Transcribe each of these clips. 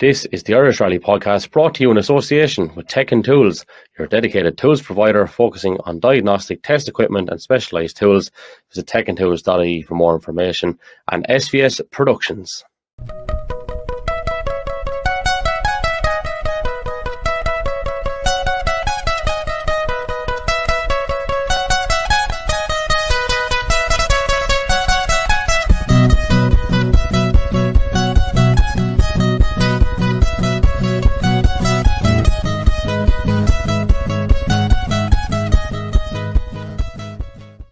This is the Irish Rally Podcast, brought to you in association with Tech and Tools, your dedicated tools provider focusing on diagnostic test equipment and specialised tools. Visit techandtools.ie for more information, and SVS Productions.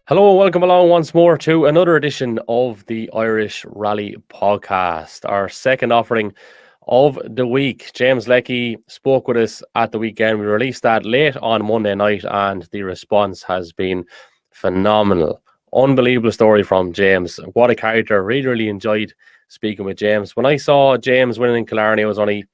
Hello, welcome along once more to another edition of the Irish Rally Podcast, our second offering of the week. James Leckie spoke with us at the weekend. We released that late on Monday night and the response has been phenomenal. Unbelievable story from James. What a character. Really enjoyed speaking with James. When I saw James winning in Killarney, I was only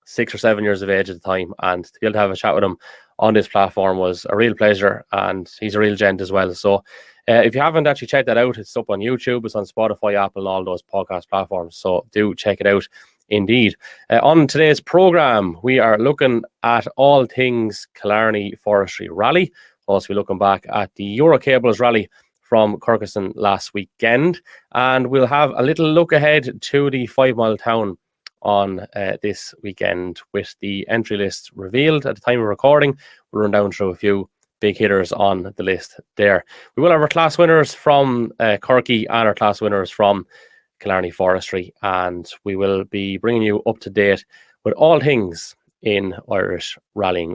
6 or 7 years of age at the time, and to be able to have a chat with him on this platform was a real pleasure, and he's a real gent as well. So if you haven't actually checked that out, it's up on YouTube, it's on Spotify, Apple, and all those podcast platforms, so do check it out indeed. On today's programme, we are looking at all things Killarney Forestry Rally. We'll also be looking back at the Eurocables Rally from Kirkistown last weekend, and we'll have a little look ahead to the Fivemiletown on this weekend with the entry list revealed at the time of recording. We'll run down through a few big hitters on the list there. We will have our class winners from Kirky and our class winners from Killarney Forestry, and we will be bringing you up to date with all things in Irish rallying.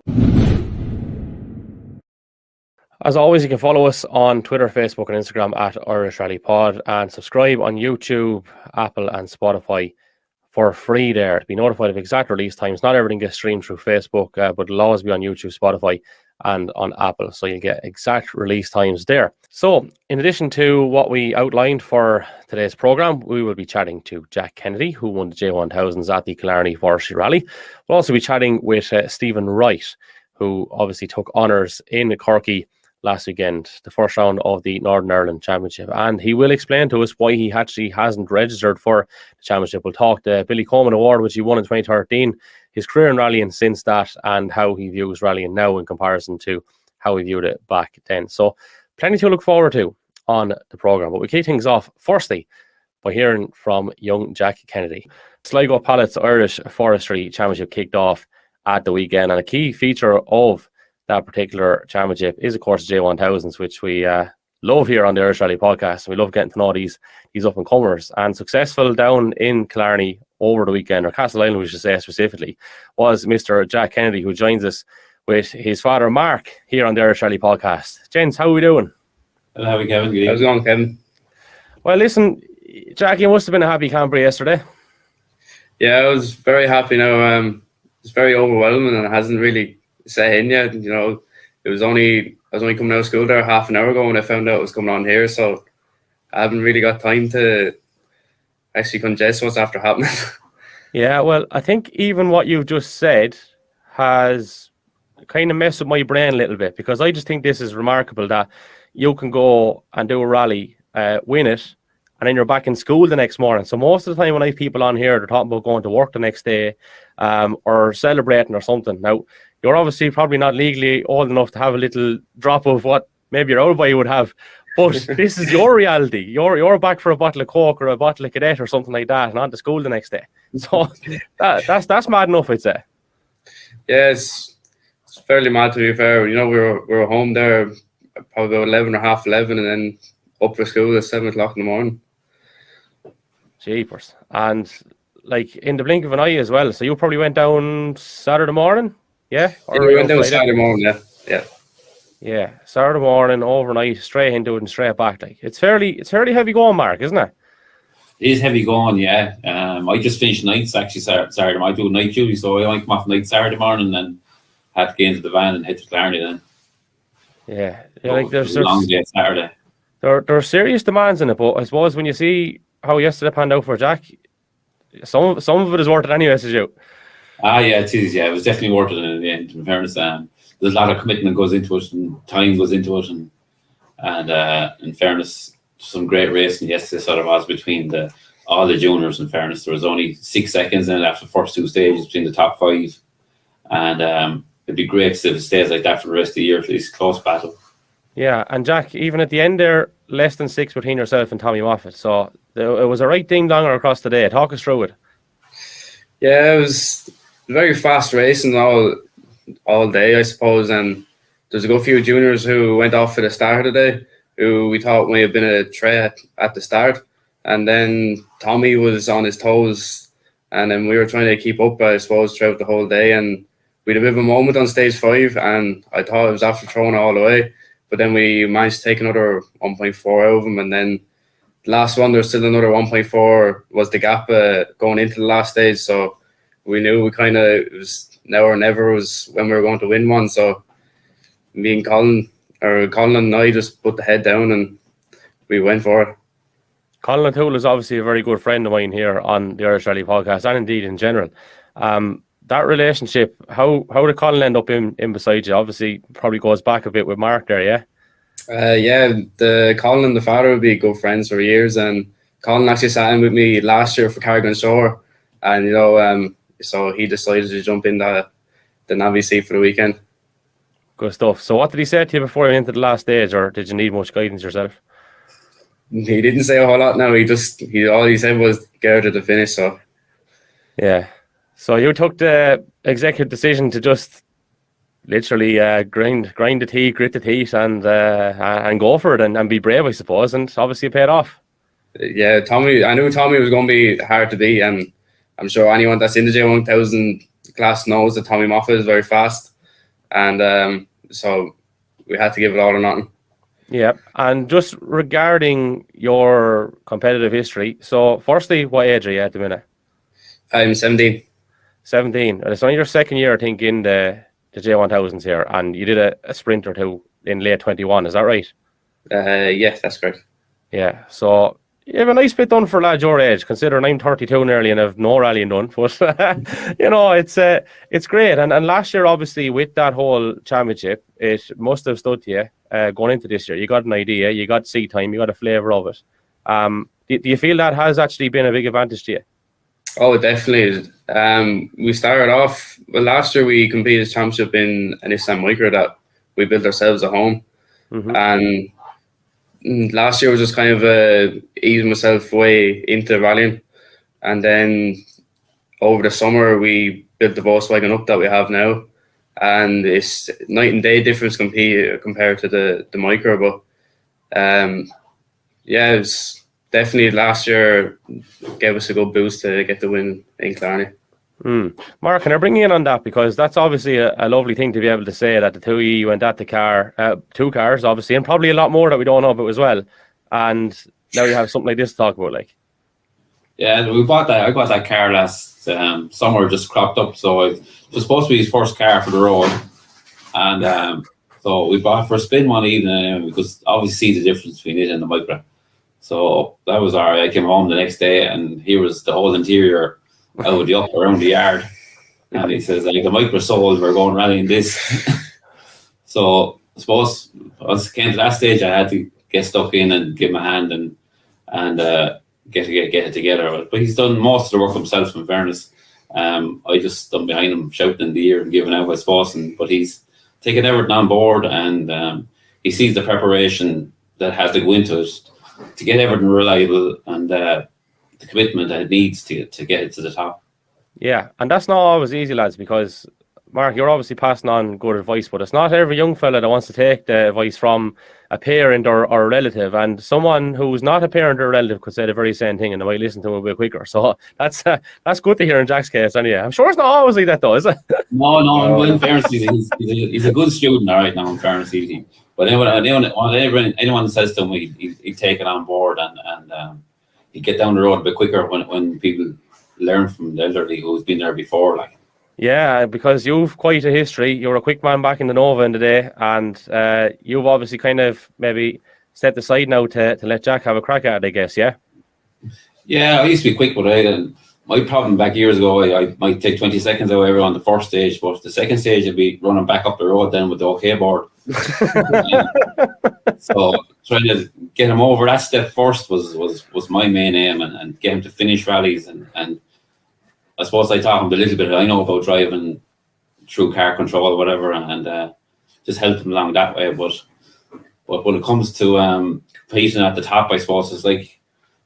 As always, you can follow us on Twitter, Facebook and Instagram at Irish Rally Pod, and subscribe on YouTube, Apple and Spotify for free there to be notified of exact release times. Not everything gets streamed through Facebook, but it'll always be on YouTube, Spotify and on Apple, so you get exact release times there. So in addition to what we outlined for today's programme, we will be chatting to Jack Kennedy, who won the J1000s at the Killarney Forestry Rally. We'll also be chatting with Stephen Wright, who obviously took honours in Corky last weekend, the first round of the Northern Ireland Championship, and he will explain to us why he actually hasn't registered for the championship. We'll talk the Billy Coleman Award, which he won in 2013, his career in rallying since that, and how he views rallying now in comparison to how he viewed it back then. So plenty to look forward to on the programme, but we kick things off firstly by hearing from young Jack Kennedy. Sligo Pallets Irish Forestry Championship kicked off at the weekend, and a key feature of that particular championship is, of course, the J1000s, which we love here on the Irish Rally Podcast. We love getting to know these up-and-comers. And successful down in Killarney over the weekend, or Castle Island, we should say specifically, was Mr. Jack Kennedy, who joins us with his father, Mark, here on the Irish Rally Podcast. Gents, how are we doing? Hello, how are we, Kevin? How's it going, Kevin? Well, listen, Jack, you must have been a happy camper yesterday. Yeah, I was very happy now. It's very overwhelming and it hasn't really set in yet. You know, I was only coming out of school there half an hour ago when I found out it was coming on here, so I haven't really got time to actually digest what's after happening. Yeah, well, I think even what you've just said has kind of messed with my brain a little bit, because I just think this is remarkable that you can go and do a rally, win it, and then you're back in school the next morning. So most of the time when I have people on here, they're talking about going to work the next day, or celebrating or something. Now, you're obviously probably not legally old enough to have a little drop of what maybe your old boy would have, but this is your reality. You're back for a bottle of Coke or a bottle of Cadet or something like that, and on to school the next day. So that's mad enough, I'd say. Yeah, it's fairly mad, to be fair. You know, we were home there probably about 11 or half 11, and then up for school at 7 o'clock in the morning. Jeepers. And like in the blink of an eye as well. So you probably went down Saturday morning? Yeah? Or we went down Saturday morning, yeah. Yeah, Saturday morning, overnight, straight into it and straight back. Like it's fairly heavy going, Mark, isn't it? It is heavy going, yeah. I just finished nights actually Saturday. I do night duty, so I come off night Saturday morning and then had to get into the van and head to Killarney then. Yeah, so like there's a long day Saturday. There are serious demands in it, but I suppose when you see how yesterday panned out for Jack, some of it is worth it anyway, says you. Yeah, it is. Yeah, it was definitely worth it in the end. In fairness, there's a lot of commitment goes into it and time goes into it, and in fairness, some great racing yesterday sort of was between the all the juniors. In fairness, there was only 6 seconds in it after the first 2 stages between the top 5, and it'd be great if it stays like that for the rest of the year. It's a close battle. Yeah, and Jack, even at the end there, less than 6 between yourself and Tommy Moffat. So it was a right ding-donger across the day. Talk us through it. Yeah, it was very fast racing all day, I suppose. And there's a good few juniors who went off for the start of the day, who we thought may have been a threat at the start. And then Tommy was on his toes, and then we were trying to keep up, I suppose, throughout the whole day. And we had a bit of a moment on stage 5, and I thought it was after throwing it all away. But then we managed to take another 1.4 out of him, and then the last one, there was still another 1.4 was the gap going into the last stage. So we knew it was now or never was when we were going to win one. So me and Colin and I just put the head down and we went for it. Colin O'Toole is obviously a very good friend of mine here on the Irish Rally podcast, and indeed in general. That relationship, how did Colin end up in beside you? Obviously, probably goes back a bit with Mark there, yeah? The Colin and the father would be good friends for years, and Colin actually sat in with me last year for Carrigan Shore, and so he decided to jump in the Navy seat for the weekend. Good stuff. So what did he say to you before you went into the last stage, or did you need much guidance yourself? He didn't say a whole lot. No, all he said was get out to the finish. So yeah. So you took the executive decision to just literally grind the teeth, grit the teeth, and go for it and be brave, I suppose. And obviously it paid off. Yeah, I knew Tommy was going to be hard to beat, and I'm sure anyone that's in the J1000 class knows that Tommy Moffat is very fast, and so we had to give it all or nothing. Yeah, and just regarding your competitive history, so firstly, what age are you at the minute? I'm 17. 17. And it's only your second year, I think, in the J1000s here, and you did a sprint or two in late 21, is that right? Yes, that's correct. Yeah, so you have a nice bit done for lads your age, considering I'm 32 nearly and have no rallying done. But, it's great. And last year, obviously, with that whole championship, it must have stood to you going into this year. You got an idea, you got seat time, you got a flavour of it. Do you feel that has actually been a big advantage to you? Oh, definitely. We started off, last year we competed championship in a Nissan Micra that we built ourselves at home. Mm-hmm. And last year was just kind of easing myself way into rallying. And then over the summer, we built the Volkswagen up that we have now. And it's night and day difference compared to the Micra. But it was definitely last year gave us a good boost to get the win in Killarney. Mark, can I bring you in on that? Because that's obviously a lovely thing to be able to say that the two of you went at the car, 2 cars, obviously, and probably a lot more that we don't know about as well. And now you have something like this to talk about, like. Yeah, I got that car last summer, just cropped up. So it was supposed to be his first car for the road. And so we bought it for a spin one evening because obviously see the difference between it and the Micra. So that was all right. I came home the next day and here was the whole interior out of the up around the yard. And he says, like, the Micra sold, we're going rallying this. So I suppose once it came to that stage, I had to get stuck in and give him a hand and get it together. But he's done most of the work himself, in fairness. I just stood behind him, shouting in the ear and giving out, I suppose. But he's taken everything on board, and he sees the preparation that has to go into it to get everything reliable, and the commitment that it needs to get it to the top. Yeah, and that's not always easy, lads, because Mark, you're obviously passing on good advice, but it's not every young fella that wants to take the advice from a parent or a relative, and someone who's not a parent or a relative could say the very same thing and they might listen to him a bit quicker. So that's good to hear in Jack's case. Anyway, I'm sure it's not always like that though, is it? No. In fairness, he's a good student, all right. Now, in fairness, but anyone says to him, he'd take it on board and he'd get down the road a bit quicker when people learn from the elderly who's been there before, like. Yeah, because you've quite a history. You were a quick man back in the Nova in the day, and you've obviously kind of maybe stepped aside now to let Jack have a crack at it, I guess, yeah? Yeah, I used to be quick, but my problem back years ago, I might take 20 seconds out on the first stage, but the second stage I'd be running back up the road then with the OK board. So trying to get him over that step first was my main aim, and get him to finish rallies, and I suppose I taught him the little bit I know about driving through car control or whatever, and just help him along that way. But when it comes to competing at the top, I suppose it's like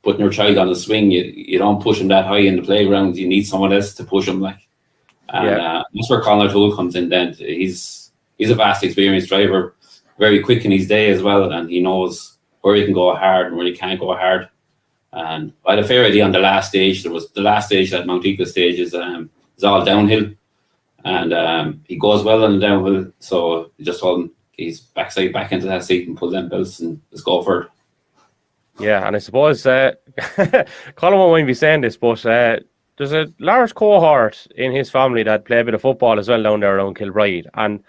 putting your child on the swing. You don't push him that high in the playground. You need someone else to push him, like. And that's where Conor Toole comes in. Then he's a vast experienced driver, very quick in his day as well, and he knows where he can go hard and where he can't go hard. And I had a fair idea on the last stage. There was the last stage, that Mount Eagle stage is all downhill, and he goes well on the downhill. So just told him he's backside back into that seat and pull them belts and just go for it. Yeah, and I suppose Colin won't mind me saying this, but there's a large cohort in his family that play a bit of football as well down there around Kilbride, and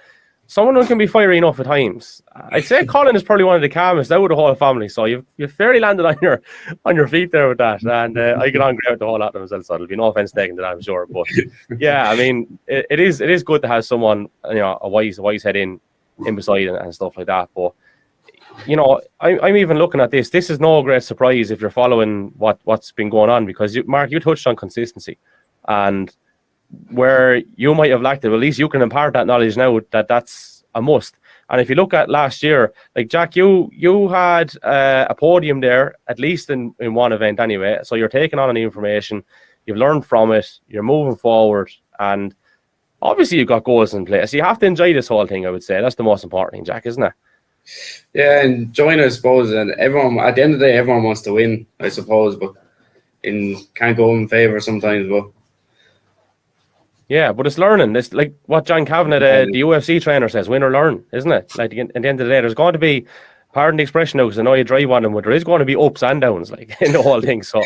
some of them can be fiery enough at times. I'd say Colin is probably one of the calmest out of the whole family, so you've fairly landed on your feet there with that, and I get on great with the whole lot of myself, so there'll be no offence taken to that, I'm sure. But yeah, I mean, it is good to have someone, a wise head in beside and stuff like that. But I'm even looking at this. This is no great surprise if you're following what's been going on, because Mark, you touched on consistency, and where you might have lacked it, at least you can impart that knowledge now that's a must. And if you look at last year, like Jack, you had a podium there, at least in one event anyway. So you're taking on any information, you've learned from it, you're moving forward, and obviously you've got goals in place. So you have to enjoy this whole thing, I would say. That's the most important thing, Jack, isn't it? Yeah, and join, I suppose, and everyone at the end of the day, everyone wants to win, I suppose, but can't go in favour sometimes. But yeah, but it's learning. It's like what John Kavanagh, the UFC trainer, says: win or learn, isn't it? Like at the end of the day, there's going to be, pardon the expression now, because I know you drive on them, but there is going to be ups and downs, like in the whole thing. So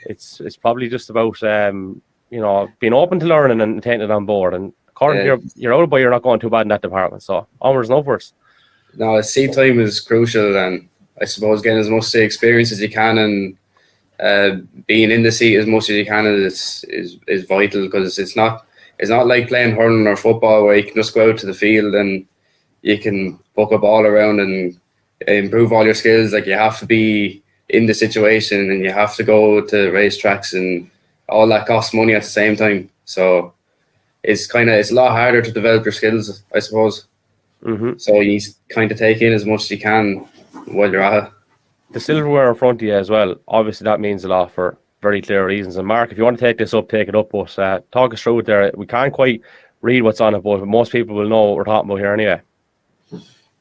it's probably just about being open to learning and taking it on board. And according to your old boy, you're not going too bad in that department. So onwards and upwards. No, seat time is crucial, and I suppose getting as much experience as you can, and being in the seat as much as you can is vital, because it's not like playing hurling or football where you can just go out to the field and you can buck a ball around and improve all your skills. Like, you have to be in the situation, and you have to go to racetracks, and all that costs money at the same time. So it's a lot harder to develop your skills, I suppose. Mm-hmm. So you kind of take in as much as you can while you're at it. The silverware in front of you as well, obviously that means a lot for very clear reasons. And Mark, if you want to take this up, take it up, but talk us through it there. We can't quite read what's on it, but most people will know what we're talking about here anyway.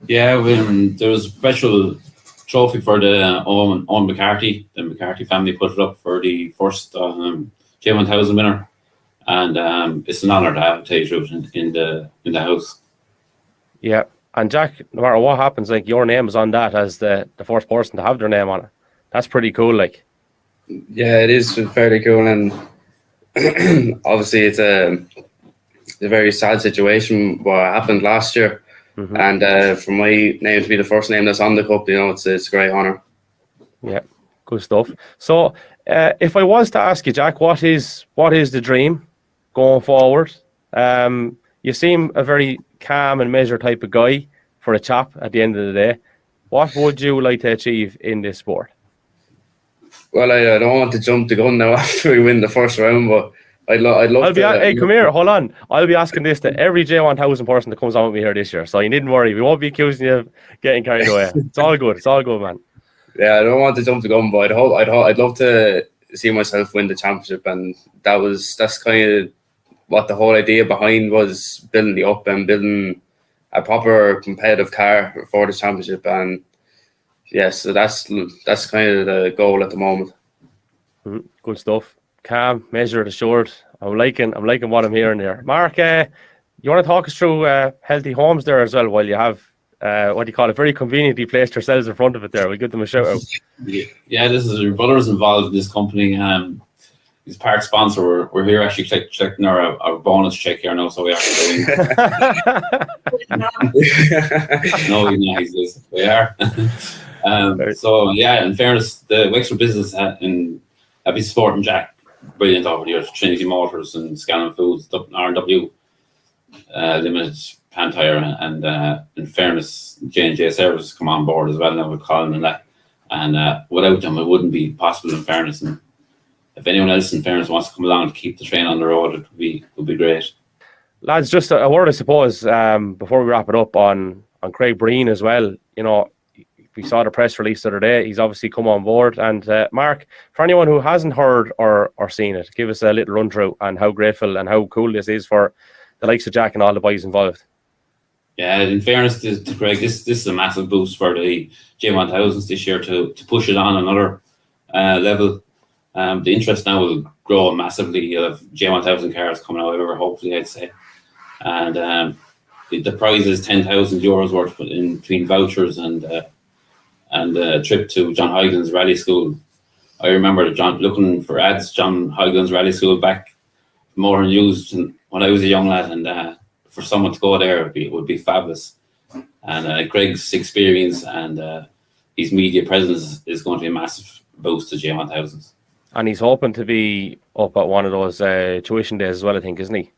Yeah, there was a special trophy for the Owen McCarthy. The McCarthy family put it up for the first J1000 winner, and it's an honour to have it in the house. Yeah, and Jack, no matter what happens, like, your name is on that as the first person to have their name on it. That's pretty cool, like. Yeah, it is fairly cool, and obviously it's a very sad situation what happened last year, and for my name to be the first name that's on the cup, it's a great honour. Yeah, good stuff. So, if I was to ask you, Jack, what is the dream going forward? You seem a very calm and measured type of guy for a chap at the end of the day. What would you like to achieve in this sport? Well, I don't want to jump the gun now after we win the first round, but I'd love to. Hey, come here, hold on. I'll be asking this to every J1000 person that comes on with me here this year, so you needn't worry. We won't be accusing you of getting carried away. It's all good, man. Yeah, I don't want to jump the gun, but I'd love to see myself win the championship, and that's kind of what the whole idea behind was, building the up and building a proper competitive car for the championship. And so that's kind of the goal at the moment. Good stuff. Calm, measured, assured. I'm liking what I'm hearing there. Mark, you want to talk us through Healthy Homes there as well, while you have what do you call it, very conveniently placed yourselves in front of it there. We'll give them a shout out. Yeah, this is your brother's involved in this company. He's part sponsor. We're here actually checking our bonus check here now, so we are doing. No, we are. So yeah, in fairness, the Wexford business have been supporting Jack brilliant over the years. Trinity Motors and Scanlon Foods, R&W Limited, Pantire, and in fairness, J&J Services come on board as well now with Colin and that. And without them, it wouldn't be possible, in fairness. And if anyone else, in fairness, wants to come along to keep the train on the road, it would be great. Lads, just a word, I suppose, before we wrap it up on Craig Breen as well. You know, we saw the press release the other day. He's obviously come on board. And Mark, for anyone who hasn't heard or seen it, give us a little run through and how grateful and how cool this is for the likes of Jack and all the boys involved. Yeah, in fairness to Craig, this is a massive boost for the J1000s this year to push it on another level. The interest now will grow massively of J1000 cars coming out over, hopefully, I'd say. And the prize is €10,000 worth in between vouchers and a trip to John Huygens Rally School. I remember looking for ads, John Huygens Rally School back more used when I was a young lad, and for someone to go there, it would be fabulous. And Craig's experience and his media presence is going to be a massive boost to J1000s. And he's hoping to be up at one of those tuition days as well, I think, isn't he?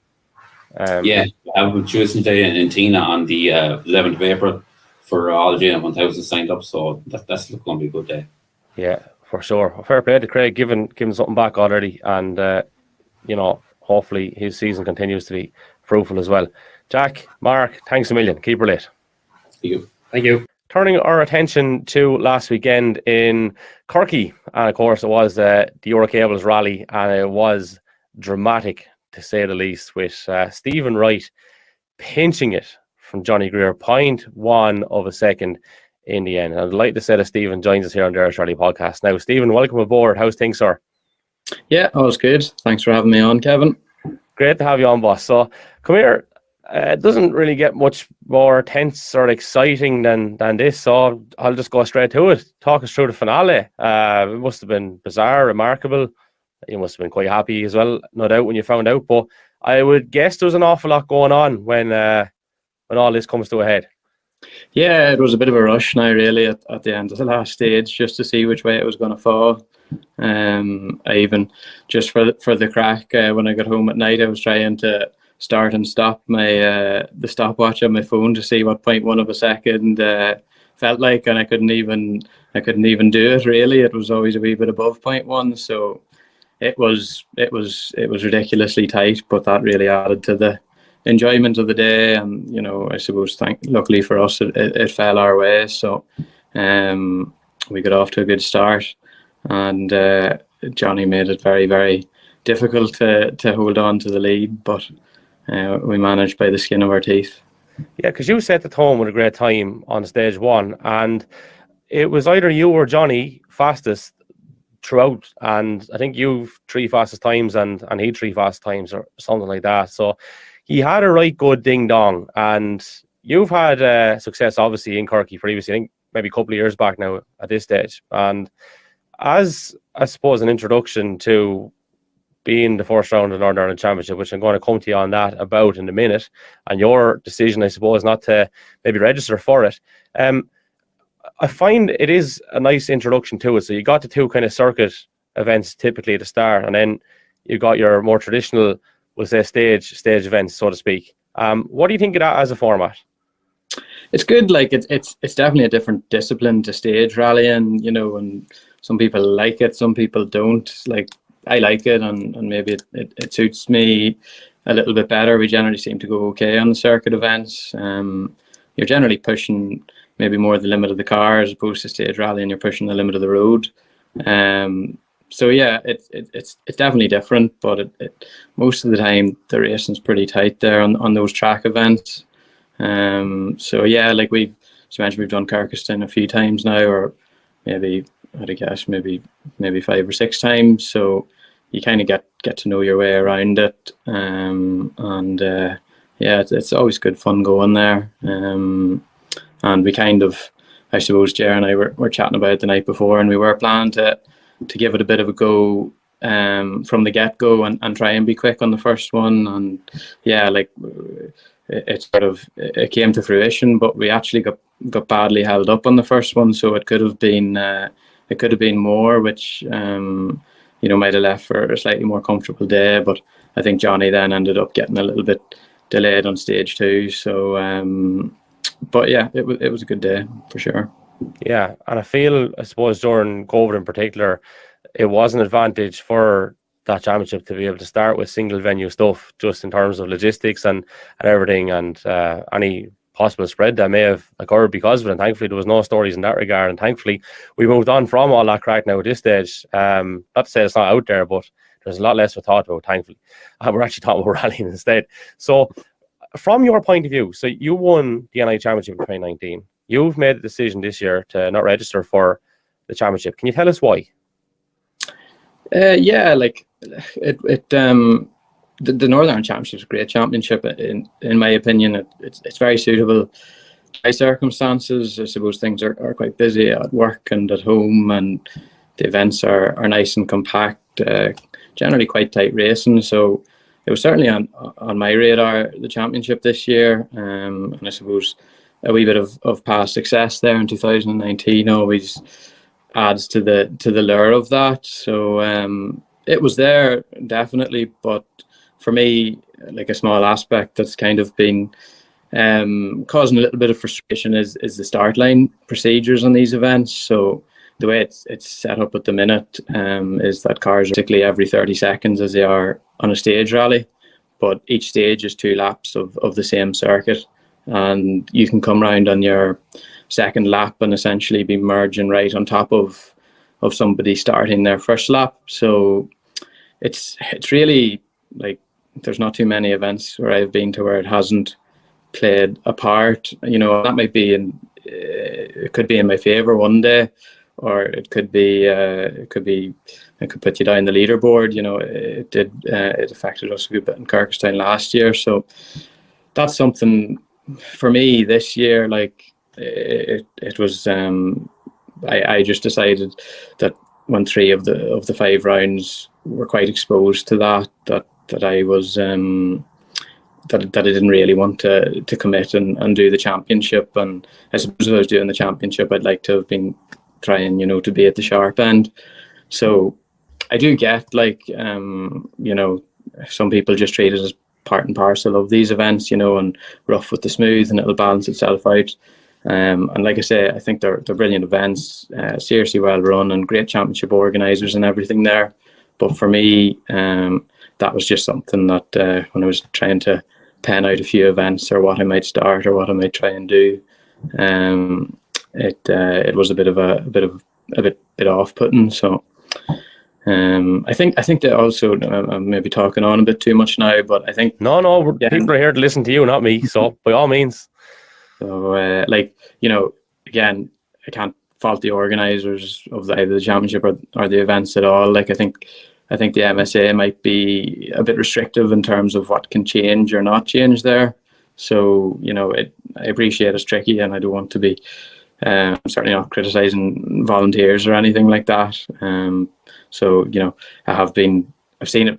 Yeah, I have a tuition day in Tina on the 11th of April for all J1000 signed up, so that's going to be a good day. Yeah, for sure. Fair play to Craig, giving something back already, and hopefully his season continues to be fruitful as well. Jack, Mark, thanks a million. Keep her late. Thank you. Turning our attention to last weekend in Kirky, and of course it was the Eurocables rally, and it was dramatic to say the least, with Stephen Wright pinching it from Johnny Greer, 0.1 of a second in the end. I'd like to say that Stephen joins us here on the Irish Rally Podcast. Now, Stephen, welcome aboard. How's things, sir? Yeah, all's good. Thanks for having me on, Kevin. Great to have you on, boss. So, come here. It doesn't really get much more tense or exciting than this, so I'll just go straight to it. Talk us through the finale. It must have been bizarre, remarkable. You must have been quite happy as well, no doubt, when you found out. But I would guess there was an awful lot going on when all this comes to a head. Yeah, it was a bit of a rush now, really, at the end of the last stage, just to see which way it was going to fall. I even, just for the crack, when I got home at night, I was trying to start and stop the stopwatch on my phone to see what 0.1 of a second felt like, and I couldn't even do it, really. It was always a wee bit above 0.1, so it was ridiculously tight, but that really added to the enjoyment of the day. And I suppose luckily for us it fell our way, so we got off to a good start, and Johnny made it very, very difficult to hold on to the lead, but we managed by the skin of our teeth. Yeah, because you set the tone with a great time on stage one, and it was either you or Johnny fastest throughout, and I think you've 3 fastest times and he 3 fast times or something like that. So he had a right good ding dong, and you've had success obviously in Kirky previously, I think maybe a couple of years back now at this stage. And as I suppose an introduction to being the first round of the Northern Ireland Championship, which I'm going to come to you on that about in a minute, and your decision, I suppose, not to maybe register for it. I find it is a nice introduction to it. So you got the 2 kind of circuit events typically at the start, and then you got your more traditional, we'll say, stage events, so to speak. What do you think of that as a format? It's good. Like it's definitely a different discipline to stage rallying, and some people like it, some people don't. Like, I like it, and maybe it suits me a little bit better. We generally seem to go okay on the circuit events. You're generally pushing maybe more the limit of the car as opposed to stage rally, and you're pushing the limit of the road. So yeah, it's definitely different, but most of the time the racing's pretty tight there on those track events. So yeah, like we've done Kirkistown a few times now, or maybe I'd guess maybe 5 or 6 times. So you kind of get to know your way around it, and yeah, it's always good fun going there. And we kind of, I suppose, Jer and I were chatting about it the night before, and we were planning to give it a bit of a go from the get-go and try and be quick on the first one. And yeah, like it came to fruition, but we actually got badly held up on the first one, so it could have been more, which might have left for a slightly more comfortable day. But I think Johnny then ended up getting a little bit delayed on stage 2. So, but yeah, it was a good day for sure. Yeah, and I suppose during COVID in particular, it was an advantage for that championship to be able to start with single venue stuff, just in terms of logistics and everything, and any possible spread that may have occurred because of it. And thankfully, there was no stories in that regard. And thankfully, we moved on from all that crack now at this stage. Not to say it's not out there, but there's a lot less we thought about, thankfully. And we're actually talking about rallying instead. So, from your point of view, so you won the NI Championship in 2019. You've made the decision this year to not register for the championship. Can you tell us why? Yeah, like the Northern Ireland Championship is a great championship. In my opinion, it's very suitable by circumstances. I suppose things are quite busy at work and at home, and the events are nice and compact, generally quite tight racing. So it was certainly on my radar, the championship this year, and I suppose a wee bit of past success there in 2019 always adds to the lure of that. So it was there definitely, but for me, like a small aspect that's kind of been causing a little bit of frustration is the start line procedures on these events. So the way it's set up at the minute is that cars are particularly every 30 seconds as they are on a stage rally, but each stage is 2 laps of the same circuit, and you can come round on your second lap and essentially be merging right on top of somebody starting their first lap. So it's really like there's not too many events where I've been to where it hasn't played a part. You know, that might be it could be in my favour one day, or it could put you down the leaderboard. You know, it affected us a good bit in Kirkistown last year. So that's something for me this year. Like it was I just decided that when 3 of the 5 rounds were quite exposed to that I was that I didn't really want to commit and do the championship. And I suppose if I was doing the championship, I'd like to have been trying, you know, to be at the sharp end. So I do get, like, you know, some people just treat it as part and parcel of these events, you know, and rough with the smooth, and it'll balance itself out. And like I say, I think they're brilliant events, seriously well run, and great championship organisers and everything there. But for me, that was just something that when I was trying to pen out a few events or what I might start or what I might try and do, it was a bit off-putting. So I think that also, I'm maybe talking on a bit too much now, but I think people are here to listen to you, not me. So by all means. So like, you know, again, I can't fault the organisers of either the championship or the events at all. Like I think the MSA might be a bit restrictive in terms of what can change or not change there. So, you know, I appreciate it's tricky, and I don't want to be certainly not criticising volunteers or anything like that. So, you know, I've seen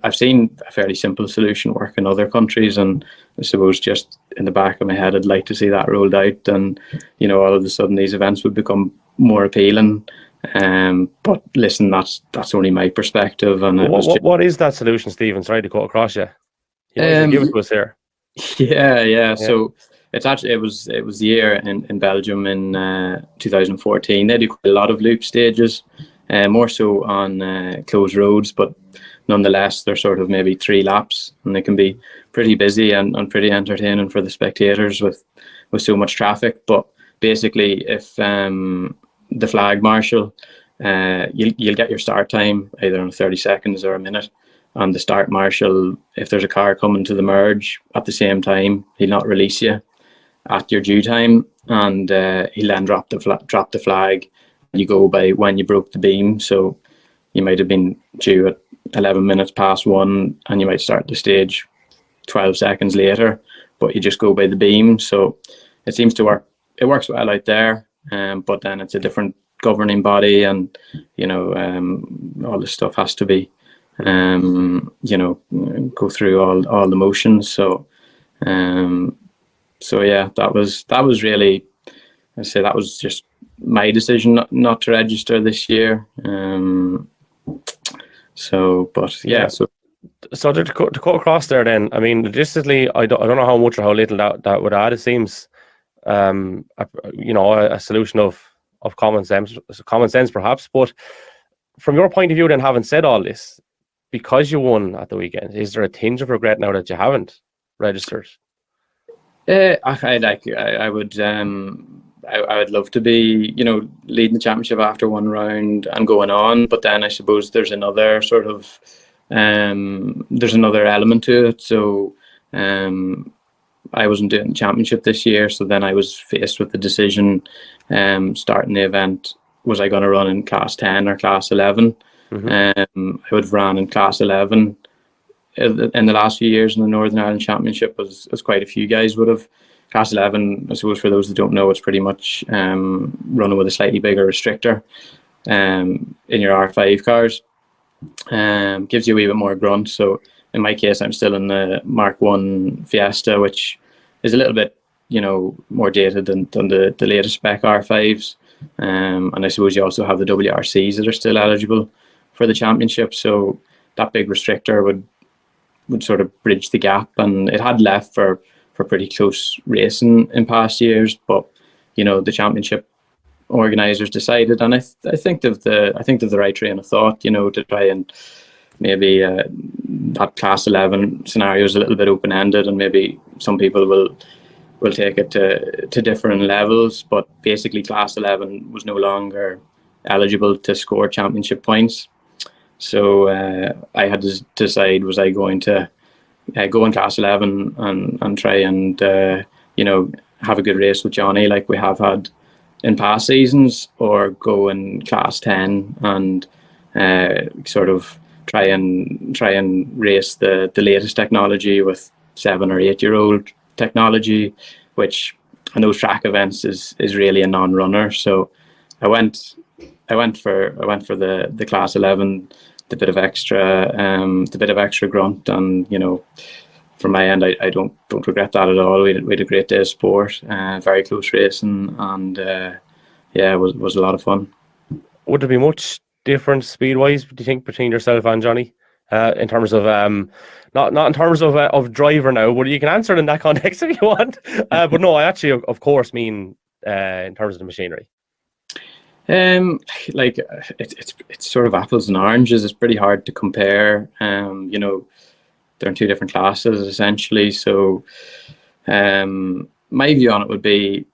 a fairly simple solution work in other countries, and I suppose just in the back of my head, I'd like to see that rolled out, and, you know, all of a sudden these events would become more appealing. But listen, that's only my perspective. And what is that solution, Stephen? Sorry to cut across you. Give it to us here. Yeah. So it was the year in Belgium in 2014. They do quite a lot of loop stages, more so on closed roads, but nonetheless they're sort of maybe 3 laps, and they can be pretty busy and pretty entertaining for the spectators with so much traffic. But basically, if the flag marshal, you'll get your start time either in 30 seconds or a minute. And the start marshal, if there's a car coming to the merge at the same time, he'll not release you at your due time, and he'll then drop the flag. You go by when you broke the beam. So you might have been due at 11 minutes past 1, and you might start the stage 12 seconds later, but you just go by the beam. So it seems to work. It works well out there, but then it's a different governing body, and, you know, all this stuff has to be, you know, go through all the motions. So yeah, that was really, I say that was just my decision not to register this year. So So to cut across there, then, I mean, logistically, I don't know how much or how little that would add. It seems, a solution of common sense perhaps. But from your point of view, then, having said all this, because you won at the weekend, is there a tinge of regret now that you haven't registered? I would love to be, leading the championship after one round and going on, but then I suppose there's another sort of there's another element to it. So I wasn't doing the championship this year, so then I was faced with the decision starting the event, was I going to run in class 10 or class 11? I would have ran in class 11 in the last few years in the Northern Ireland Championship, as quite a few guys would have. Class 11, I suppose, for those that don't know, it's pretty much running with a slightly bigger restrictor in your R5 cars. Gives you a wee bit more grunt. So in my case, I'm still in the Mark 1 Fiesta, which is a little bit, more dated than the latest spec R5s. And I suppose you also have the WRCs that are still eligible for the championship. So that big restrictor would sort of bridge the gap, and it had left for pretty close racing in past years. But the championship organisers decided, and I think of the right train of thought, to try and maybe that class 11 scenario is a little bit open ended, and maybe some people will take it to different levels. But basically, class 11 was no longer eligible to score championship points. So I had to decide, was I going to go in class 11 and try and have a good race with Johnny like we have had in past seasons, or go in class 10 and sort of try and race the latest technology with 7 or 8 year old technology, which in those track events is really a non-runner. So I went for the class 11, the bit of extra grunt, and from my end, I don't regret that at all. We had a great day of sport, very close racing, and it was a lot of fun. Would there be much difference speed-wise, do you think, between yourself and Johnny, in terms of not in terms of driver now, but you can answer it in that context if you want. But no, I actually, of course, mean in terms of the machinery. It's sort of apples and oranges. It's pretty hard to compare. They're in two different classes essentially. So my view on it would be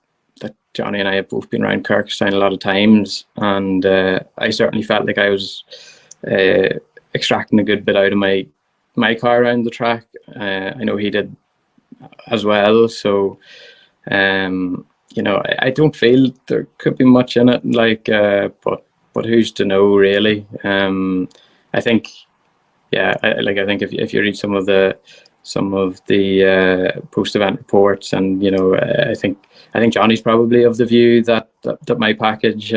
that Johnny and I have both been around Kirkistown a lot of times, and I certainly felt like I was extracting a good bit out of my car around the track. I know he did as well. So I don't feel there could be much in it, but who's to know, really? I think if you read some of the post-event reports, and I think Johnny's probably of the view that my package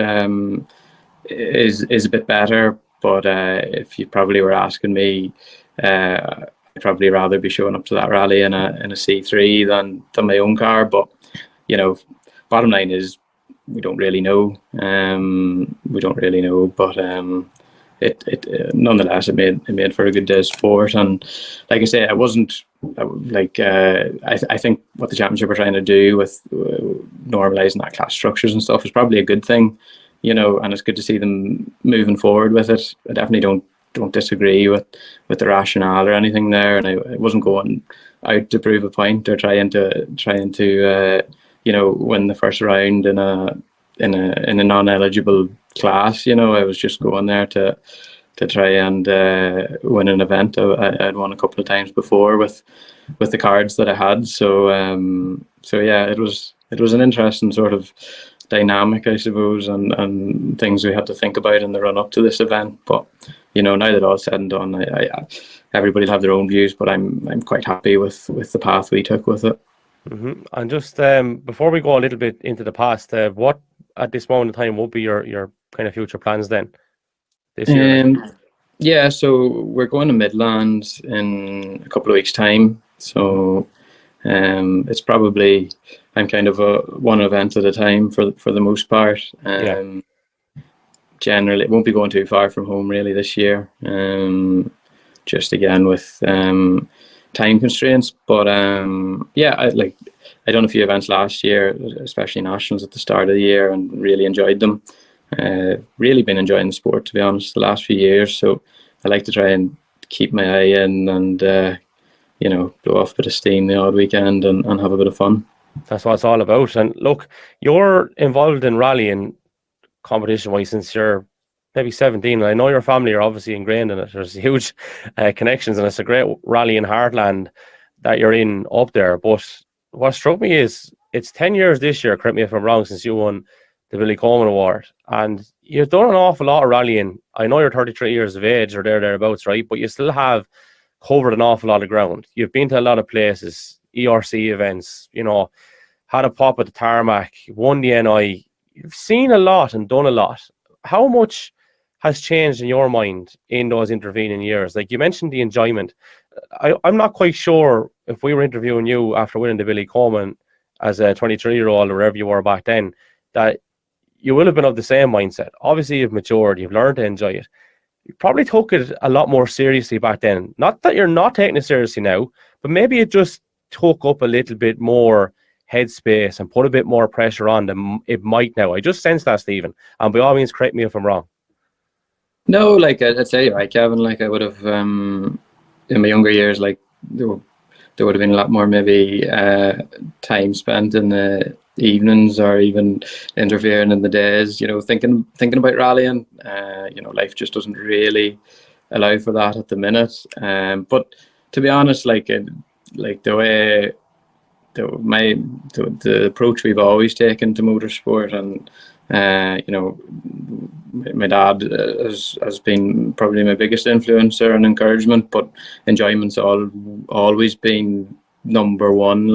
is a bit better. But if you probably were asking me, I'd probably rather be showing up to that rally in a C3 than my own car. But bottom line is we don't really know. But nonetheless, it made for a good day's sport. And like I say, I wasn't I think what the championship are trying to do with normalising that class structures and stuff is probably a good thing, and it's good to see them moving forward with it. I definitely don't disagree with the rationale or anything there, and I wasn't going out to prove a point or trying to win the first round in a non-eligible class. I was just going there to try and win an event I'd won a couple of times before with the cards that I had. So yeah, it was an interesting sort of dynamic, I suppose, and things we had to think about in the run up to this event. But now that all's said and done, everybody'll have their own views, but I'm quite happy with the path we took with it. And just before we go a little bit into the past, what at this moment in time would be your kind of future plans then this year? Yeah, so we're going to Midlands in a couple of weeks' time. So it's probably, I'm kind of one event at a time for the most part. Generally, it won't be going too far from home really this year. just again with time constraints. But yeah, I done a few events last year, especially nationals at the start of the year, and really enjoyed them. Really been enjoying the sport, to be honest, the last few years. So I like to try and keep my eye in and blow off a bit of steam the odd weekend and have a bit of fun. That's what it's all about. And look, you're involved in rallying competition-wise since you're maybe 17. And I know your family are obviously ingrained in it. There's huge connections, and it's a great rallying heartland that you're in up there. But what struck me is it's 10 years this year, correct me if I'm wrong, since you won the Billy Coleman Award. And you've done an awful lot of rallying. I know you're 33 years of age or thereabouts, right? But you still have covered an awful lot of ground. You've been to a lot of places, ERC events, had a pop at the tarmac, won the NI. You've seen a lot and done a lot. How much has changed in your mind in those intervening years? Like you mentioned the enjoyment. I'm not quite sure if we were interviewing you after winning the Billy Coleman as a 23-year-old or wherever you were back then, that you will have been of the same mindset. Obviously, you've matured, you've learned to enjoy it. You probably took it a lot more seriously back then. Not that you're not taking it seriously now, but maybe it just took up a little bit more headspace and put a bit more pressure on than it might now. I just sense that, Stephen. And by all means, correct me if I'm wrong. No, like I'd say you're right, Kevin. Like I would have, in my younger years, like there would have been a lot more maybe time spent in the evenings or even interfering in the days, thinking about rallying. Life just doesn't really allow for that at the minute. But to be honest, the approach we've always taken to motorsport, and my dad has been probably my biggest influencer and encouragement, but enjoyment's always been number one.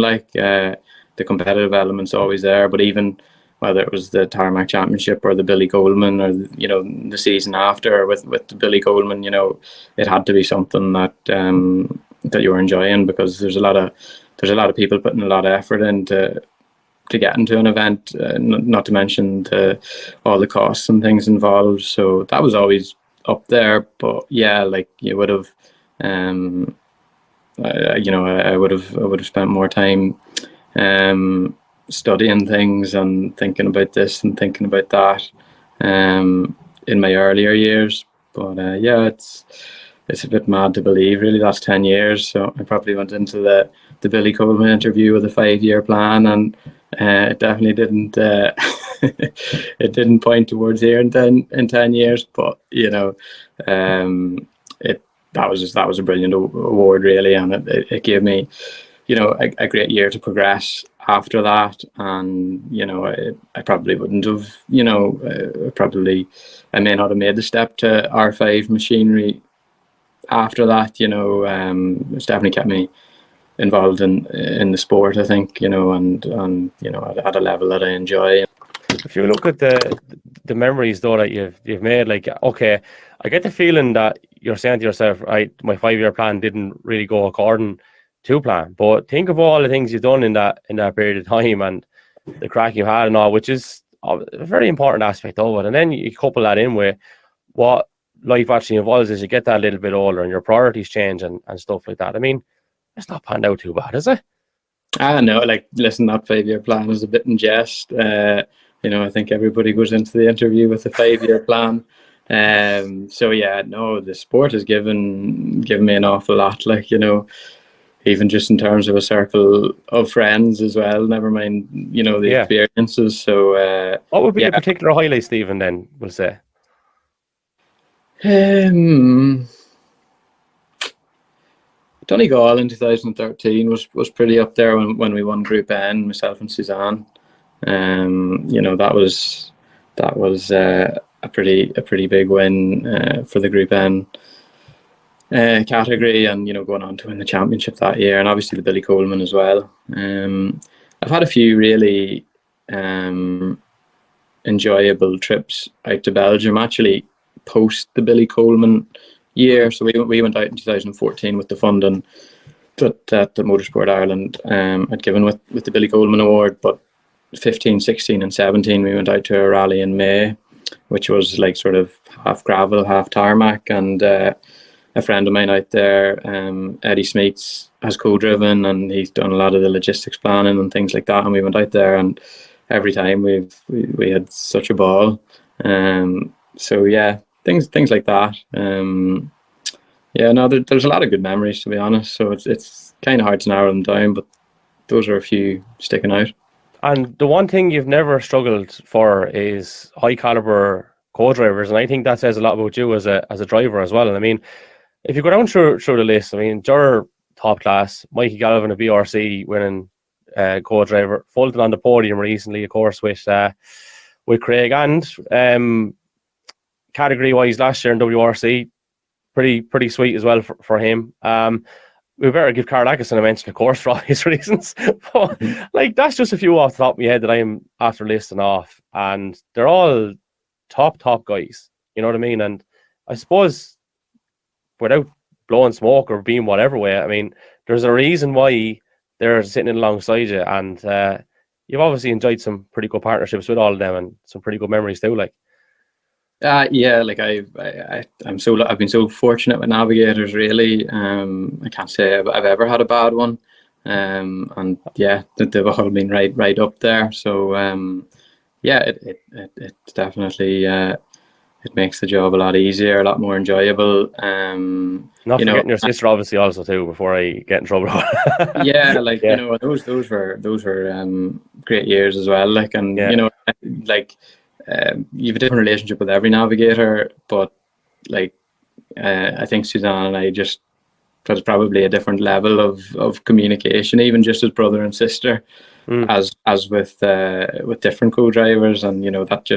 The competitive element's always there, but even whether it was the Tarmac Championship or the Billy Coleman or the season after with the Billy Coleman, it had to be something that you were enjoying, because there's a lot of people putting a lot of effort into to get into an event, not to mention all the costs and things involved. So that was always up there. But yeah, you would have, I would have spent more time studying things and thinking about this and thinking about that in my earlier years. But yeah, it's a bit mad to believe, really. That's 10 years. So I probably went into the Billy Coleman interview with a 5-year plan, and it definitely didn't it didn't point towards here in 10 years. But that was a brilliant award, really, and it gave me a great year to progress after that. And I probably wouldn't have I may not have made the step to R5 machinery after that. It's definitely kept me involved in the sport, I think, and at a level that I enjoy. If you look at the memories though that you've made, okay, I get the feeling that you're saying to yourself, right, my 5-year plan didn't really go according to plan, but think of all the things you've done in that period of time and the crack you had and all, which is a very important aspect of it. And then you couple that in with what life actually involves as you get that little bit older and your priorities change and stuff like that. I mean, it's not panned out too bad, is it? No, listen, that 5-year plan is a bit in jest. I think everybody goes into the interview with a 5-year plan. So yeah, no, the sport has given me an awful lot, even just in terms of a circle of friends as well, never mind, the experiences. So what would be a particular highlight, Stephen, then, we'll say? Donegal in 2013 was pretty up there when we won Group N, myself and Suzanne. That was a pretty big win for the Group N category, and going on to win the championship that year, and obviously the Billy Coleman as well. I've had a few really enjoyable trips out to Belgium, actually post the Billy Coleman year. So we went out in 2014 with the funding that Motorsport Ireland had given with the Billy Coleman Award. But 15, 16 and 17 we went out to a rally in May, which was sort of half gravel, half tarmac, and a friend of mine out there, Eddie Smeets, has co-driven, and he's done a lot of the logistics planning and things like that. And we went out there, and every time we had such a ball. So yeah, things like that. Yeah, no, there's a lot of good memories, to be honest. So it's kind of hard to narrow them down, but those are a few sticking out. And the one thing you've never struggled for is high caliber co-drivers, and I think that says a lot about you as a driver as well. And I mean, if you go down through the list, I mean, you're top class. Mikey Galvin, a BRC winning co-driver, Fulton on the podium recently, of course, with Craig, and category wise last year in WRC, pretty sweet as well for him. We better give Carl Atkinson a mention, of course, for obvious reasons. But like, that's just a few off the top of my head that I'm after listing off, and they're all top guys. You know what I mean? And I suppose, without blowing smoke or being whatever way, I mean, there's a reason why they're sitting alongside you, and you've obviously enjoyed some pretty good partnerships with all of them, and some pretty good memories too. Like, yeah, like I've been so fortunate with navigators. Really, I can't say I've ever had a bad one, and yeah, they've all been right up there. So yeah, it definitely it makes the job a lot easier, a lot more enjoyable. Not forgetting your sister, obviously, also too. Before I get in trouble. Yeah, like you know, those were great years as well. Like, and you know, like. You have a different relationship with every navigator, but like I think Suzanne and I just, there's probably a different level of communication, even just as brother and sister, as with different co-drivers, and you know, that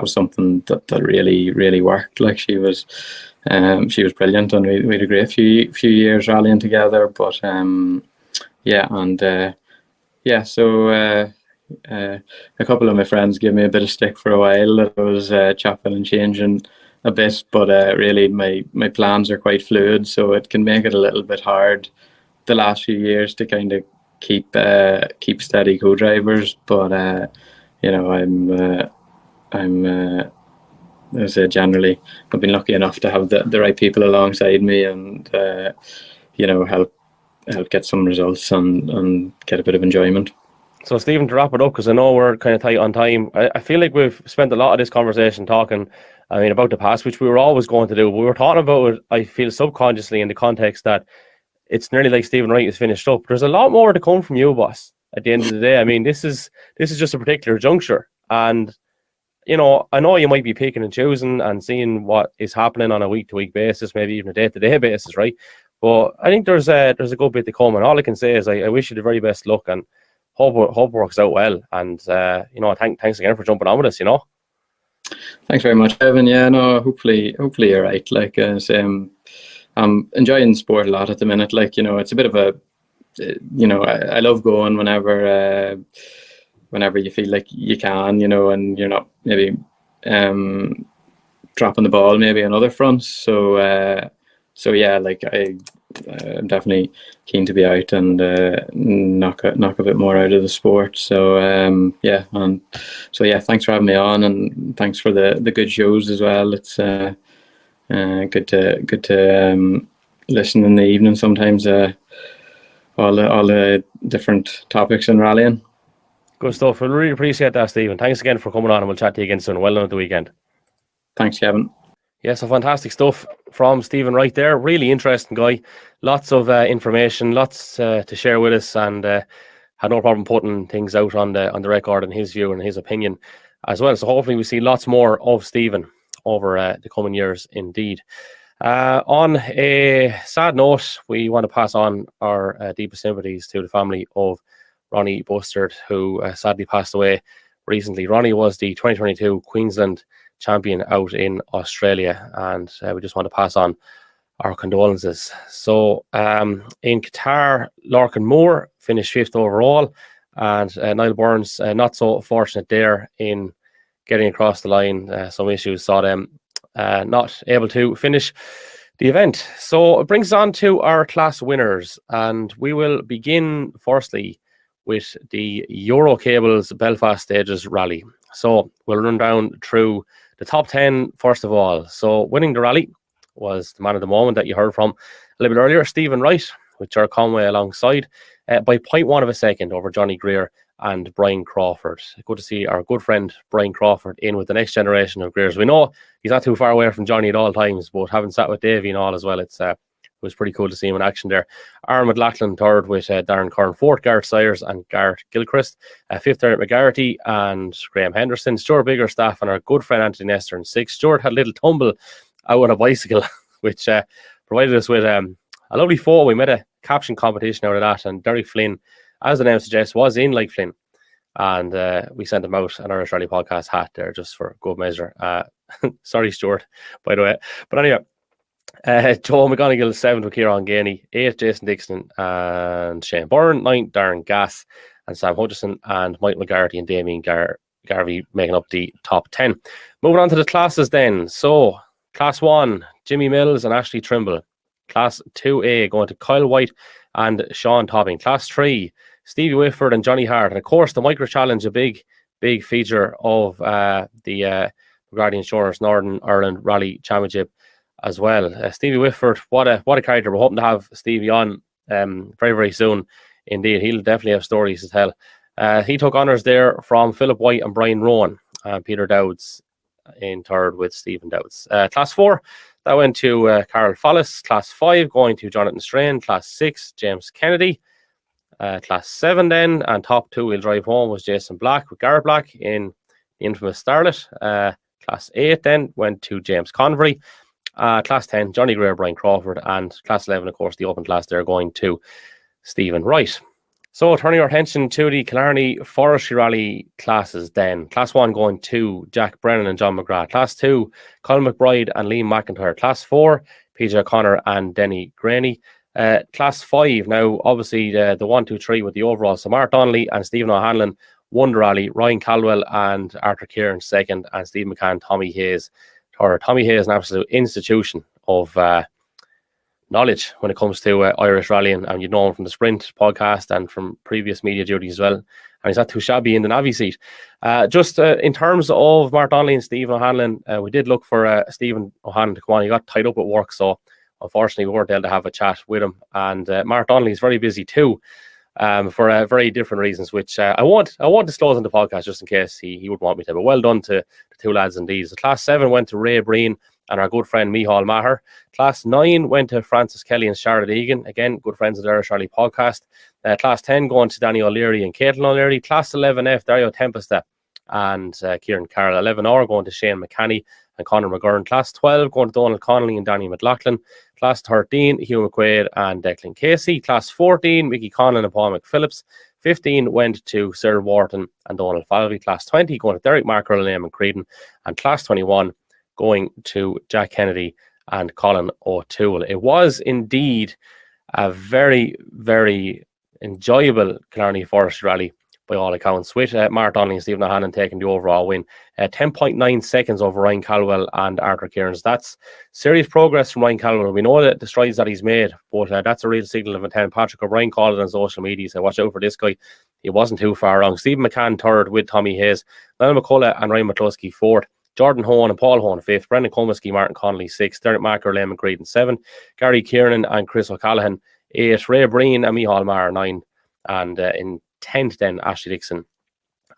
was something that really worked. Like, she was brilliant, and we had a great few years rallying together. But so. A couple of my friends gave me a bit of stick for a while that I was chopping and changing a bit, but really my plans are quite fluid, so it can make it a little bit hard the last few years to kind of keep steady co-drivers. But you know, I say generally I've been lucky enough to have the right people alongside me, and you know, help get some results and get a bit of enjoyment. So, Stephen, to wrap it up, because I know we're kind of tight on time, I feel like we've spent a lot of this conversation talking, I mean, about the past, which we were always going to do. But we were talking about it, I feel, subconsciously, in the context that it's nearly like Stephen Wright is finished up. There's a lot more to come from you, boss, at the end of the day. I mean, this is just a particular juncture. And, you know you might be picking and choosing and seeing what is happening on a week-to-week basis, maybe even a day-to-day basis, right? But I think there's a good bit to come. And all I can say is I wish you the very best luck, and hope it works out well. And you know, thanks again for jumping on with us. You know, thanks very much, Evan. Yeah, no, hopefully you're right. Like, I'm enjoying sport a lot at the minute. Like, you know, it's a bit of a, you know, I love going whenever you feel like you can, you know, and you're not maybe dropping the ball maybe on other fronts. So yeah, like I'm definitely keen to be out and knock a bit more out of the sport. So yeah, and so yeah, thanks for having me on, and thanks for the good shows as well. It's good to listen in the evening sometimes. All the different topics in rallying. Good stuff. I really appreciate that, Stephen. Thanks again for coming on, and we'll chat to you again soon. Well done at the weekend. Thanks, Kevin. Yeah, so fantastic stuff from Stephen Wright there. Really interesting guy. Lots of information, lots to share with us, and had no problem putting things out on the record and his view and his opinion as well. So hopefully we see lots more of Stephen over the coming years indeed. On a sad note, we want to pass on our deepest sympathies to the family of Ronnie Bustard, who sadly passed away recently. Ronnie was the 2022 Queensland champion out in Australia, and we just want to pass on our condolences. So in Qatar, Larkin Moore finished 5th overall, and Niall Burns not so fortunate there in getting across the line. Some issues saw them not able to finish the event. So it brings us on to our class winners, and we will begin firstly with the Eurocables Belfast Stages Rally. So we'll run down through the top 10 first of all. So winning the rally was the man of the moment that you heard from a little bit earlier, Stephen Wright, with Ger Conway alongside, by 0.1 of a second over Johnny Greer and Brian Crawford. Good to see our good friend Brian Crawford in with the next generation of Greers. We know he's not too far away from Johnny at all times, but having sat with Davey and all as well, it was pretty cool to see him in action there. Aaron McLaughlin third with Darren Curran, fourth Gareth Sayers and Garrett Gilchrist, fifth Derek McGarity and Graham Henderson, Stuart Bigger staff and our good friend Anthony Nestor in sixth. Stuart had a little tumble out on a bicycle, which provided us with a lovely photo. We made a caption competition out of that, and Derek Flynn, as the name suggests, was in like Flynn, and we sent him out an Irish Rally Podcast hat there just for good measure. Sorry, Stuart, by the way. But anyway, Joe McGonigal 7th with Kieran Gainey, 8th Jason Dixon and Shane Byrne, 9th Darren Gass and Sam Hutchison, and Mike McGarty and Damien Garvey making up the top 10. Moving on to the classes then. So Class 1, Jimmy Mills and Ashley Trimble. Class 2A going to Kyle White and Sean Topping. Class 3, Stevie Whitford and Johnny Hart. And of course, the Micro Challenge, a big feature of the McGrady Insurance Northern Ireland Rally Championship as well. Stevie Whitford, what a character. We're hoping to have Stevie on very, very soon. Indeed, he'll definitely have stories to tell. He took honours there from Philip White and Brian Rowan. Peter Dowds in third with Stephen Dowds. Class 4, that went to Carol Follis. Class 5 going to Jonathan Strain. Class 6, James Kennedy. Class 7 then, and top 2-wheel drive home was Jason Black with Garrett Black in the infamous Starlet. Class 8 then went to James Convery. Class 10, Johnny Greer, Brian Crawford, and Class 11, of course, the open class there going to Stephen Wright. So turning our attention to the Killarney Forestry Rally classes then. Class 1 going to Jack Brennan and John McGrath. Class 2, Colin McBride and Liam McIntyre. Class 4, PJ O'Connor and Denny Graney. Class 5, now obviously the 1, 2, 3 with the overall. So Mark Donnelly and Stephen O'Hanlon won the rally. Ryan Caldwell and Arthur Kieran second, and Steve McCann, Tommy Hayes third. Tommy Hayes, an absolute institution of knowledge when it comes to Irish rallying, and you know him from the Sprint podcast and from previous media duties as well. And he's not too shabby in the Navy seat. Just in terms of Mark Donnelly and Stephen O'Hanlon, we did look for Stephen O'Hanlon to come on. He got tied up at work, so unfortunately we weren't able to have a chat with him. And Mark Donnelly is very busy too, for very different reasons, which I won't disclose on the podcast just in case he would want me to. But well done to the two lads indeed. So Class 7 went to Ray Breen and our good friend Micheál Maher. Class 9 went to Francis Kelly and Charlotte Egan. Again, good friends of the Irish Rally podcast. Class 10 going to Danny O'Leary and Caitlin O'Leary. Class 11F, Dario Tempesta and Kieran Carroll. 11R going to Shane McCanny and Conor McGurn. Class 12 going to Donald Connolly and Danny McLaughlin. Class 13, Hugh McQuaid and Declan Casey. Class 14, Mickey Conlon and Paul McPhillips. 15 went to Sarah Wharton and Donald Falvey. Class 20 going to Derek Mackerel and Eamon Creedon. And Class 21 going to Jack Kennedy and Colin O'Toole. It was indeed a very, very enjoyable Killarney Forestry Rally by all accounts, with Mark Donnelly and Stephen O'Hanlon taking the overall win. 10.9 seconds over Ryan Caldwell and Arthur Cairns. That's serious progress from Ryan Caldwell. We know that the strides that he's made, but that's a real signal of intent. Patrick O'Brien called it on social media. He said, watch out for this guy. He wasn't too far wrong. Stephen McCann third with Tommy Hayes. Niall McCullough and Ryan McCluskey fourth. Jordan Hohan and Paul Hohan fifth. Brendan Comiskey, Martin Connolly sixth. Derek Macker, Lemon Creedon seven. Gary Kieran and Chris O'Callaghan eight. Ray Breen and Micheál Maher nine. And in 10th then, Ashley Dixon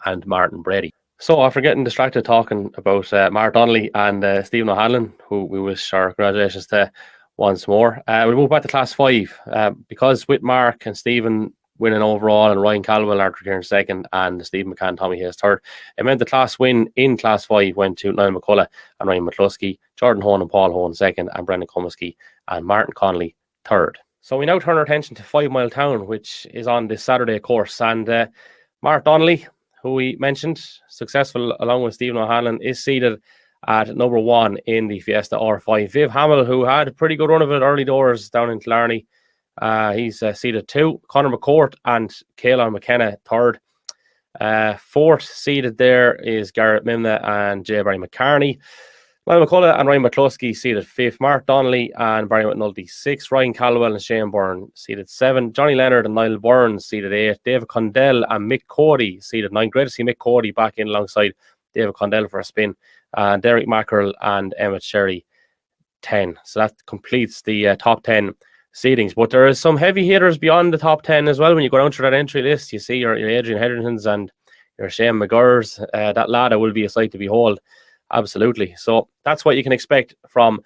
and Martin Brady. So after getting distracted talking about Mark Donnelly and Stephen O'Hanlon, who we wish our congratulations to once more, we move back to Class 5 because with Mark and Stephen winning overall and Ryan Caldwell, Arthur Kieran second and Stephen McCann, Tommy Hayes third, it meant the class win in Class 5 went to Niall McCullough and Ryan McCluskey, Jordan Hohan and Paul Hohan second, and Brendan Comiskey and Martin Connolly third. So we now turn our attention to 5-Miletown, which is on this Saturday course. And Mark Donnelly, who we mentioned, successful along with Stephen O'Hanlon, is seated at number 1 in the Fiesta R5. Viv Hamill, who had a pretty good run of it early doors down in Killarney, he's seated 2. Conor McCourt and Caelan McKenna third. 4th seated there is Garrett Mimna and J. Barry McCartney. Ryan McCullough and Ryan McCluskey seated 5th. Mark Donnelly and Barry McNulty 6th. Ryan Caldwell and Shane Byrne seated 7th. Johnny Leonard and Niall Byrne seated 8th. David Condell and Mick Cody seated 9th. Great to see Mick Cody back in alongside David Condell for a spin. Derek Mackerel and Emmett Sherry 10. So that completes the top 10 seedings. But there is some heavy hitters beyond the top 10 as well. When you go down through that entry list, you see your Adrian Hetheringtons and your Shane McGurrs. That ladder will be a sight to behold. Absolutely. So that's what you can expect from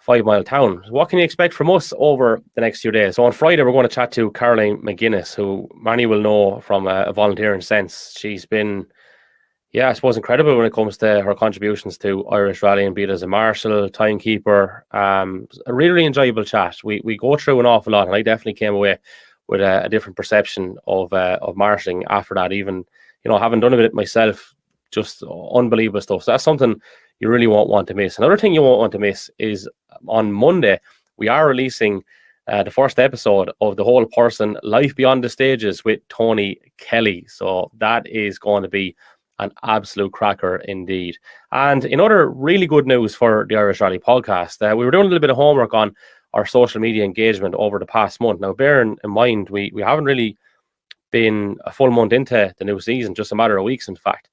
Fivemiletown. What can you expect from us over the next few days? So on Friday, we're going to chat to Caroline McGuinness, who many will know from a volunteering sense. She's been, I suppose, incredible when it comes to her contributions to Irish rallying, be it as a marshal, timekeeper. A really, really enjoyable chat. We go through an awful lot, and I definitely came away with a different perception of marshalling after that. Even, having done a bit myself, just unbelievable stuff. So that's something you really won't want to miss. Another thing you won't want to miss is on Monday, we are releasing the first episode of The Whole Person Life Beyond the Stages with Tony Kelly. So that is going to be an absolute cracker indeed. And in other really good news for the Irish Rally podcast, we were doing a little bit of homework on our social media engagement over the past month. Now, bearing in mind, we haven't really been a full month into the new season, just a matter of weeks, in fact.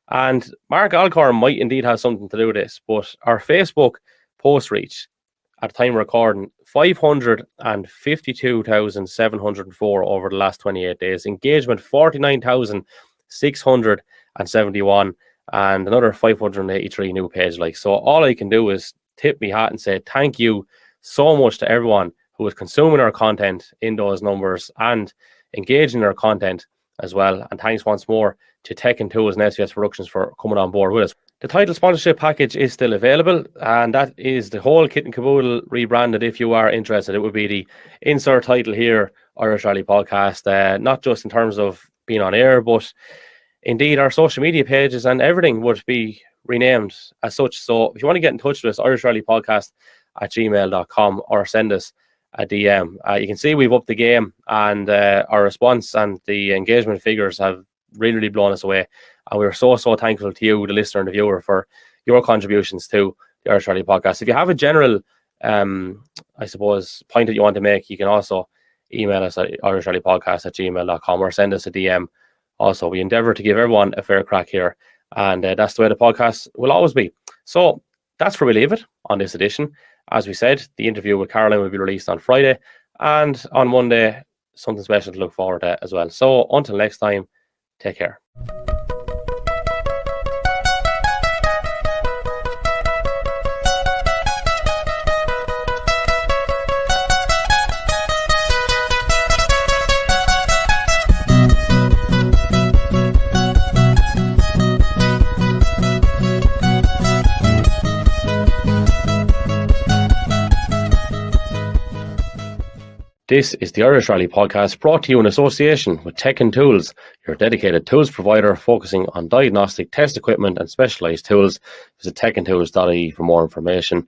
And Mark Alcorn might indeed have something to do with this, but our Facebook post reach at the time of recording, 552,704 over the last 28 days. Engagement, 49,671, and another 583 new page likes. So all I can do is tip me hat and say thank you so much to everyone who is consuming our content in those numbers and engaging in our content as well. And thanks once more to Tech and Tools and SBS Productions for coming on board with us. The title sponsorship package is still available, and that is the whole kit and caboodle rebranded. If you are interested, it would be the insert title here, Irish Rally Podcast, not just in terms of being on air, but indeed our social media pages and everything would be renamed as such. So if you want to get in touch with us, irishrallypodcast@gmail.com, or send us a DM. You can see we've upped the game, and our response and the engagement figures have really, really blown us away. And we're so thankful to you, the listener and the viewer, for your contributions to the Irish Rally Podcast. If you have a general, I suppose, point that you want to make, you can also email us at irishrallypodcast@gmail.com or send us a DM. Also, we endeavour to give everyone a fair crack here, and that's the way the podcast will always be. So that's where we leave it on this edition. As we said, the interview with Caroline will be released on Friday, and on Monday, something special to look forward to as well. So until next time, take care. This is the Irish Rally Podcast, brought to you in association with Tech and Tools, your dedicated tools provider focusing on diagnostic test equipment and specialised tools. Visit techandtools.ie for more information.